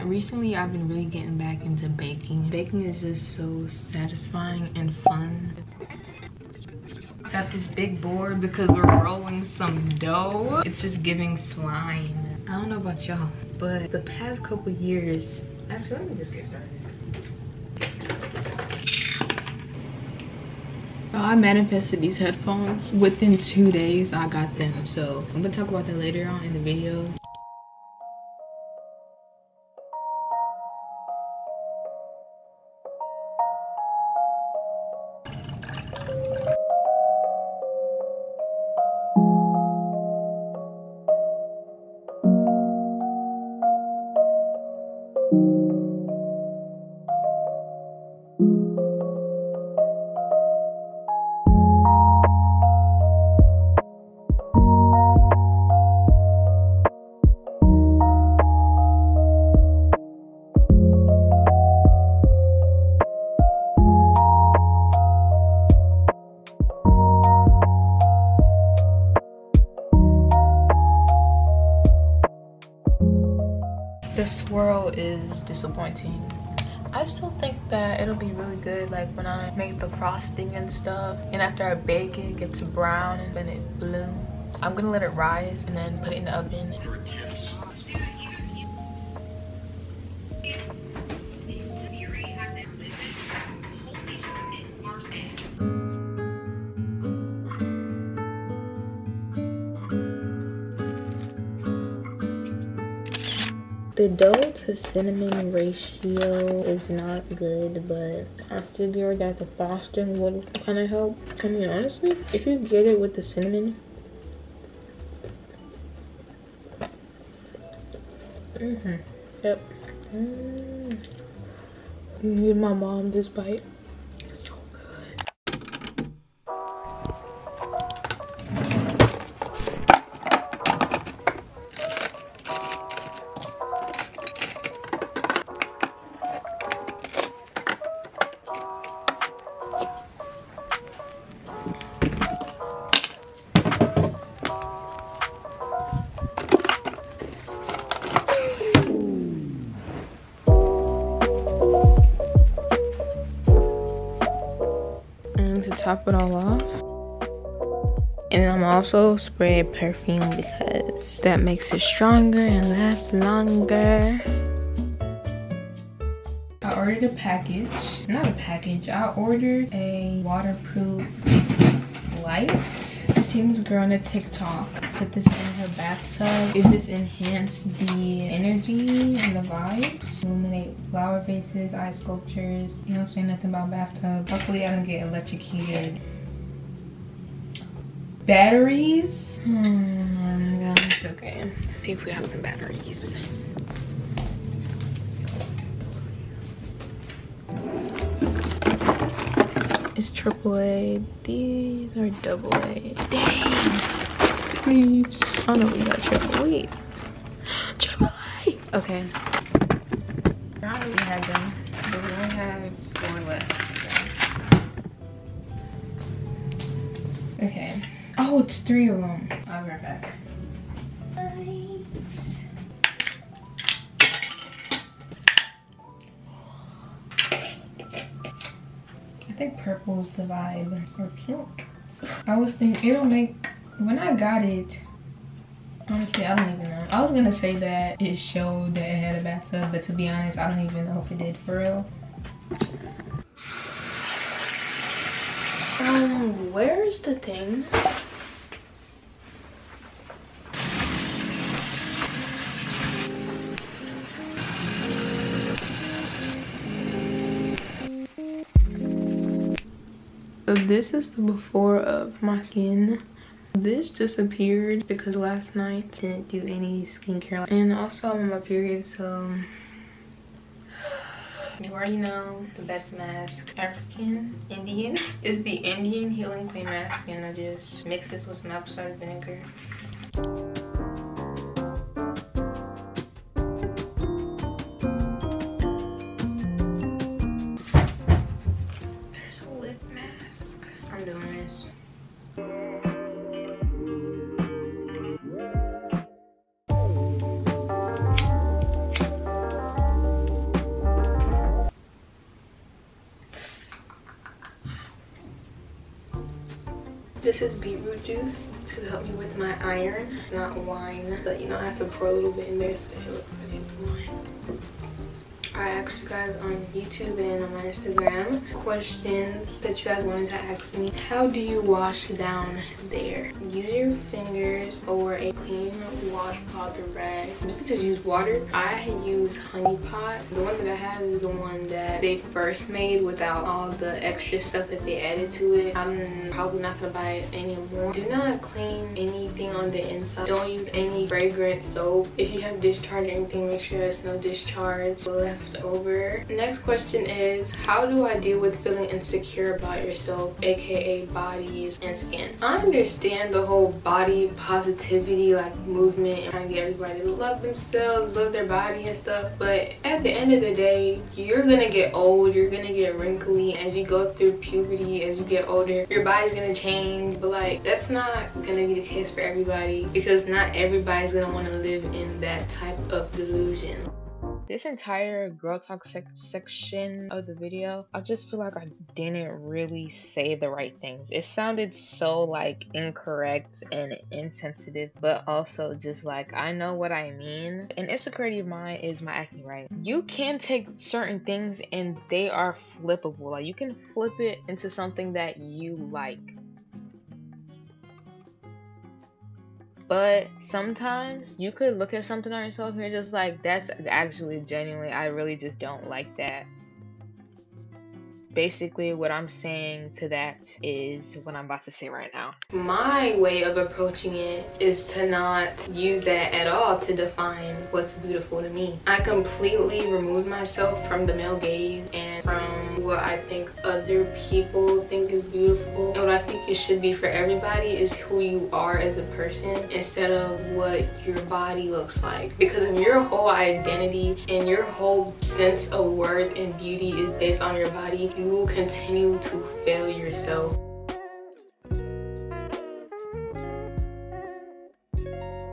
Recently, I've been really getting back into baking. Baking is just so satisfying and fun. Got this big board because we're rolling some dough. It's just giving slime. I don't know about y'all, but the past couple years, actually, let me just get started. I manifested these headphones. Within 2 days, I got them. So I'm gonna talk about that later on in the video. The swirl is disappointing. I still think that it'll be really good like when I make the frosting and stuff, and after I bake it, it gets brown and then it blooms. I'm gonna let it rise and then put it in the oven. The dough to cinnamon ratio is not good, but I figured that the frosting would kind of help. I mean, honestly, if you get it with the cinnamon, yep. Give my mom this bite. It's so good. To top it all off, and I'm also spraying perfume because that makes it stronger and lasts longer. I ordered a package, not a package, I ordered a waterproof light. I seen this girl on a TikTok put this in her bathtub. It just enhanced the energy and the vibes. Illuminate flower faces, eye sculptures. You know what I'm saying? Nothing about bathtub. Hopefully I don't get electrocuted. Batteries? Oh my gosh, okay. See if we have some batteries. It's AAA. These are AA. Dang. Please. Oh no, we got triple. Wait. AAA. Okay. I already had them, but we only have 4 left. So. Okay. Oh, it's 3 of them. I'll be right back. I think purple's the vibe, or pink. I was thinking it'll make, when I got it, honestly, I don't even know. I was gonna say that it showed that it had a bathtub, but to be honest, I don't even know if it did for real. Where's the thing? So this is the before of my skin. This just appeared because last night I didn't do any skincare, and also I'm on my period, so you already know the best mask, African Indian, is the Indian Healing Clay mask, and I just mix this with some apple cider vinegar. There's a lip mask. I'm doing this. This is beetroot juice to help me with my iron, not wine, but you know I have to pour a little bit in there so it looks like it's wine. I asked you guys on YouTube and on my Instagram questions that you guys wanted to ask me. How do you wash down there? Use your fingers or a clean washcloth or rag. You can just use water. I use Honey Pot. The one that I have is the one that they first made without all the extra stuff that they added to it. I'm probably not gonna buy it anymore. Do not clean anything on the inside. Don't use any fragrant soap. If you have discharge or anything, make sure there's no discharge left over. Next question is, how do I deal with feeling insecure about yourself, aka bodies and skin? I understand the whole body positivity like movement and trying to get everybody to love themselves, love their body and stuff, but at the end of the day, you're gonna get old, you're gonna get wrinkly as you go through puberty. As you get older, your body's gonna change, but like that's not gonna be the case for everybody, because not everybody's gonna want to live in that type of delusion. This entire girl talk section of the video, I just feel like I didn't really say the right things. It sounded so like incorrect and insensitive, but also just like I know what I mean. An insecurity of mine is my acne, right? You can take certain things and they are flippable. Like you can flip it into something that you like. But sometimes you could look at something on yourself and you're just like, that's actually genuinely, I really just don't like that. Basically, what I'm saying to that is what I'm about to say right now. My way of approaching it is to not use that at all to define what's beautiful to me. I completely removed myself from the male gaze and from what I think other people think is beautiful. And what I think it should be for everybody is who you are as a person instead of what your body looks like. Because if your whole identity and your whole sense of worth and beauty is based on your body, you will continue to fail yourself.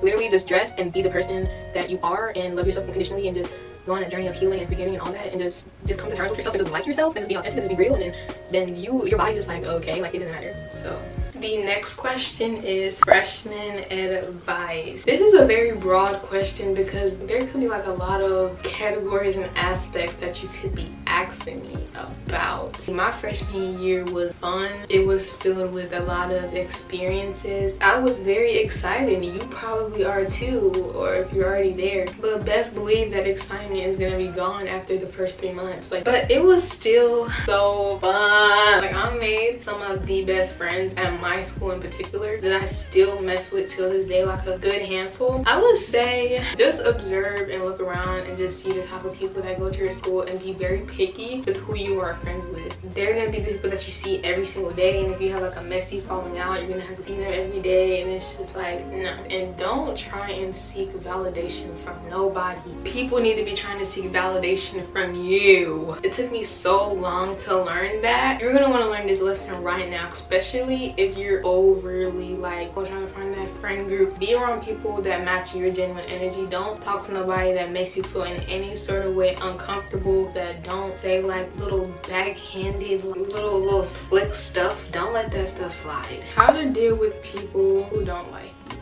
Literally just dress and be the person that you are and love yourself unconditionally and just go on that journey of healing and forgiving and all that, and just come to terms with yourself and just like yourself and just be authentic and just be real, and then your body just like, okay, like it doesn't matter. So the next question is freshman advice. This is a very broad question because there could be like a lot of categories and aspects that you could be asking me about. My freshman year was fun. It was filled with a lot of experiences. I was very excited. You probably are too, or if you're already there. But best believe that excitement is gonna be gone after the first 3 months. But it was still so fun. Like I made some of the best friends at my school in particular that I still mess with till this day, like a good handful. I would say just observe and look around and just see the type of people that go to your school and be very picky with who you are friends with. They're gonna be the people that you see every single day, and if you have like a messy falling out, you're gonna have to see them every day, and it's just like no. And don't try and seek validation from nobody. People need to be trying to seek validation from you. It took me so long to learn that. You're gonna want to learn this lesson right now, especially if you're overly like trying to find that friend group. Be around people that match your genuine energy. Don't talk to nobody that makes you feel in any sort of way uncomfortable, that don't say like little backhanded little slick stuff. Don't let that stuff slide. How to deal with people who don't like you.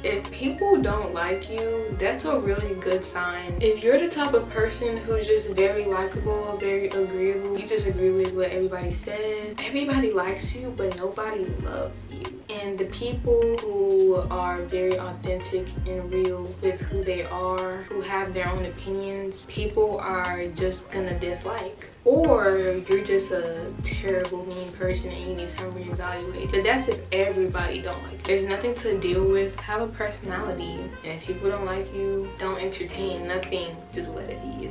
If people don't like you, that's a really good sign. If you're the type of person who's just very likable, very agreeable, you just agree with what everybody says, everybody likes you, but nobody loves you. And the people who are very authentic and real with who they are, who have their own opinions, people are just gonna dislike. or you're just a terrible mean person and you need some reevaluate. But that's if everybody don't like you. There's nothing to deal with. Have a personality, and if people don't like you, don't entertain nothing, just let it be.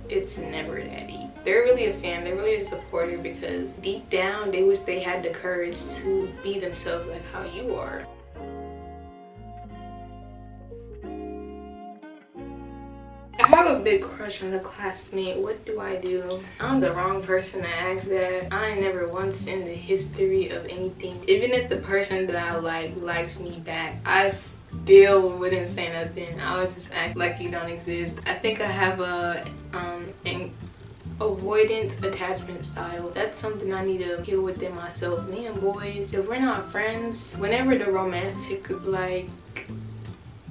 It's never that deep. They're really a fan, they're really a supporter, because deep down they wish they had the courage to be themselves like how you are. I have a big crush on a classmate. What do I do? I'm the wrong person to ask that. I ain't never once in the history of anything, even if the person that I like likes me back, I still wouldn't say nothing. I would just act like you don't exist. I think I have an avoidant attachment style. That's something I need to heal within myself. Me and boys, if we're not friends, whenever the romantic like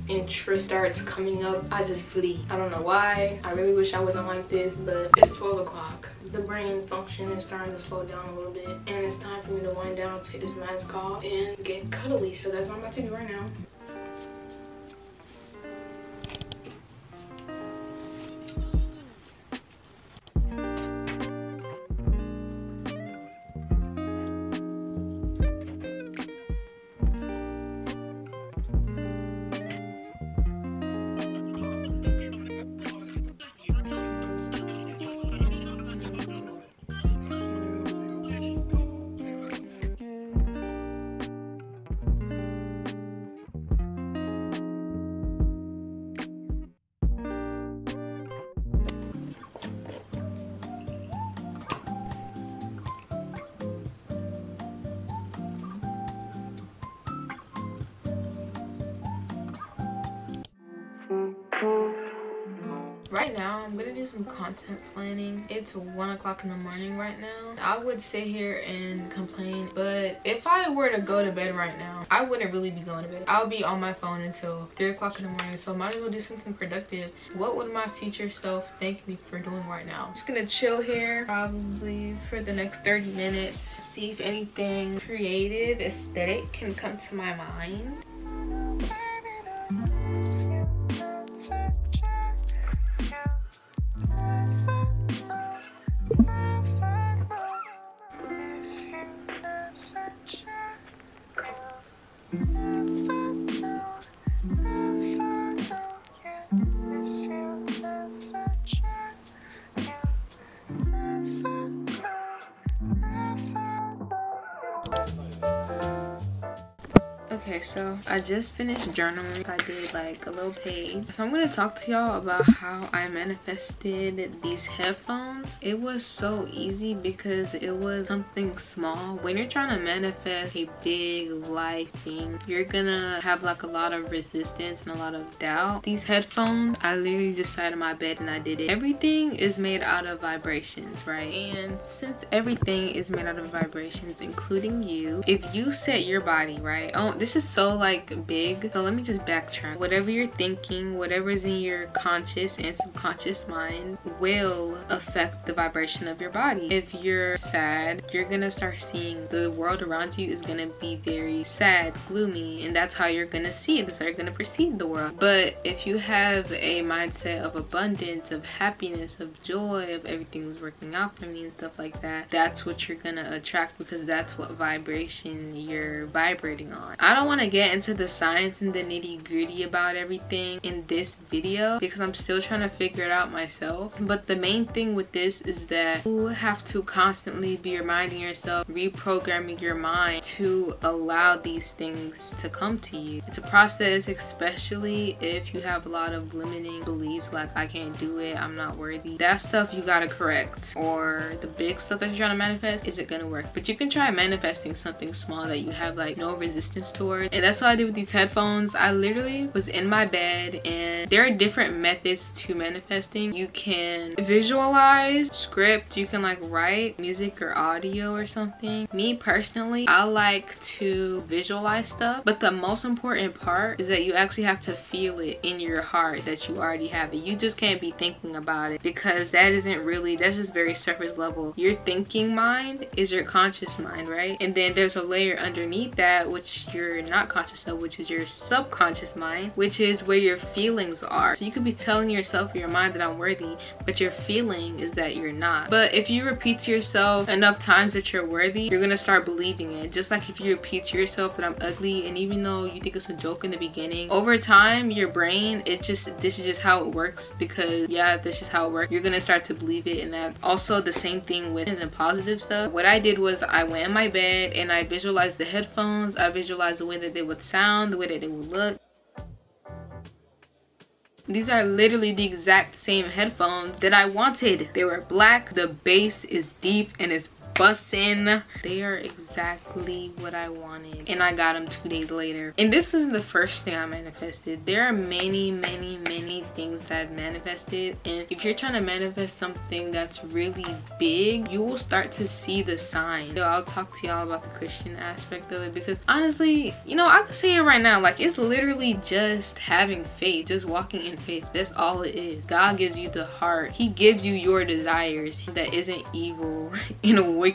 interest starts coming up, I just flee. I don't know why. I really wish I wasn't like this, but it's 12 o'clock. The brain function is starting to slow down a little bit, and it's time for me to wind down, take this mask off, and get cuddly. So that's what I'm about to do right now. Right now, I'm gonna do some content planning. It's 1 o'clock in the morning right now. I would sit here and complain, but if I were to go to bed right now, I wouldn't really be going to bed. I'll be on my phone until 3 o'clock in the morning, so might as well do something productive. What would my future self thank me for doing right now? I'm just gonna chill here probably for the next 30 minutes, see if anything creative, aesthetic can come to my mind. Okay, so I just finished journaling. I did like a little page. So I'm gonna talk to y'all about how I manifested these headphones. It was so easy because it was something small. When you're trying to manifest a big life thing, you're gonna have like a lot of resistance and a lot of doubt. These headphones, I literally just sat in my bed and I did it. Everything is made out of vibrations, right? And since everything is made out of vibrations, including you, if you set your body, right? Oh, this is so like big, so let me just backtrack. Whatever you're thinking, whatever's in your conscious and subconscious mind will affect the vibration of your body. If you're sad, you're gonna start seeing the world around you is gonna be very sad, gloomy, and that's how you're gonna see it. That's how you're gonna perceive the world. But if you have a mindset of abundance, of happiness, of joy, of everything's working out for me and stuff like that, that's what you're gonna attract, because that's what vibration you're vibrating on. I don't want to get into the science and the nitty-gritty about everything in this video because I'm still trying to figure it out myself, but the main thing with this is that you have to constantly be reminding yourself, reprogramming your mind to allow these things to come to you. It's a process, especially if you have a lot of limiting beliefs like I can't do it, I'm not worthy. That stuff you gotta correct. Or the big stuff that you're trying to manifest isn't gonna work, but you can try manifesting something small that you have like no resistance towards. And that's what I did with these headphones. I literally was in my bed, and there are different methods to manifesting. You can visualize, script, you can like write music or audio or something. Me personally, I like to visualize stuff, but the most important part is that you actually have to feel it in your heart that you already have it. You just can't be thinking about it, because that isn't really, that's just very surface level. Your thinking mind is your conscious mind, right? And then there's a layer underneath that, which you're not conscious of, which is your subconscious mind, which is where your feelings are. So you could be telling yourself in your mind that I'm worthy, but your feeling is that you're not. But if you repeat to yourself enough times that you're worthy, you're gonna start believing it. Just like if you repeat to yourself that I'm ugly, and even though you think it's a joke in the beginning, over time your brain, this is just how it works, because yeah, this is how it works. You're gonna start to believe it. And that also the same thing with the positive stuff. What I did was I went in my bed and I visualized the headphones. I visualized the way that they would sound, the way that they would look. These are literally the exact same headphones that I wanted. They were black, the bass is deep and it's bussin'. They are exactly what I wanted, and I got them 2 days later. And this was the first thing I manifested. There are many things that I've manifested, and if you're trying to manifest something that's really big, you will start to see the sign. So I'll talk to y'all about the Christian aspect of it, because honestly, you know, I can say it right now, like, it's literally just having faith, just walking in faith. That's all it is. God gives you the heart. He gives you your desires that isn't evil and wicked.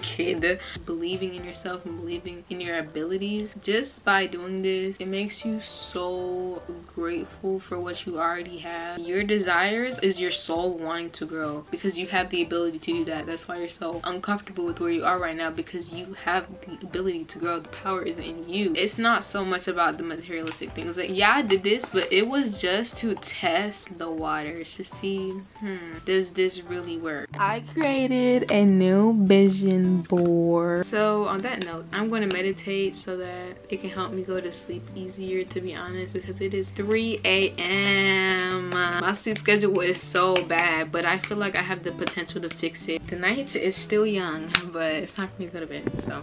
Believing in yourself and believing in your abilities, just by doing this, it makes you so grateful for what you already have. Your desires is your soul wanting to grow, because you have the ability to do that. That's why you're so uncomfortable with where you are right now, because you have the ability to grow. The power is in you. It's not so much about the materialistic things. Like, yeah, I did this, but it was just to test the waters to see, does this really work? I created a new vision board. So on that note, I'm going to meditate so that it can help me go to sleep easier, to be honest, because it is 3 a.m. My sleep schedule is so bad, but I feel like I have the potential to fix it. The night is still young, but it's time for me to go to bed. So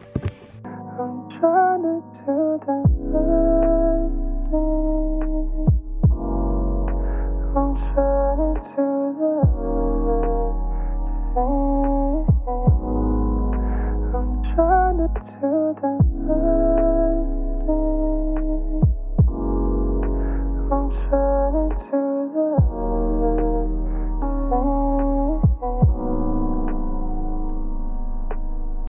I'm trying to do the right thing. I'm trying to do the right thing. I'm trying to do the right thing. I'm trying to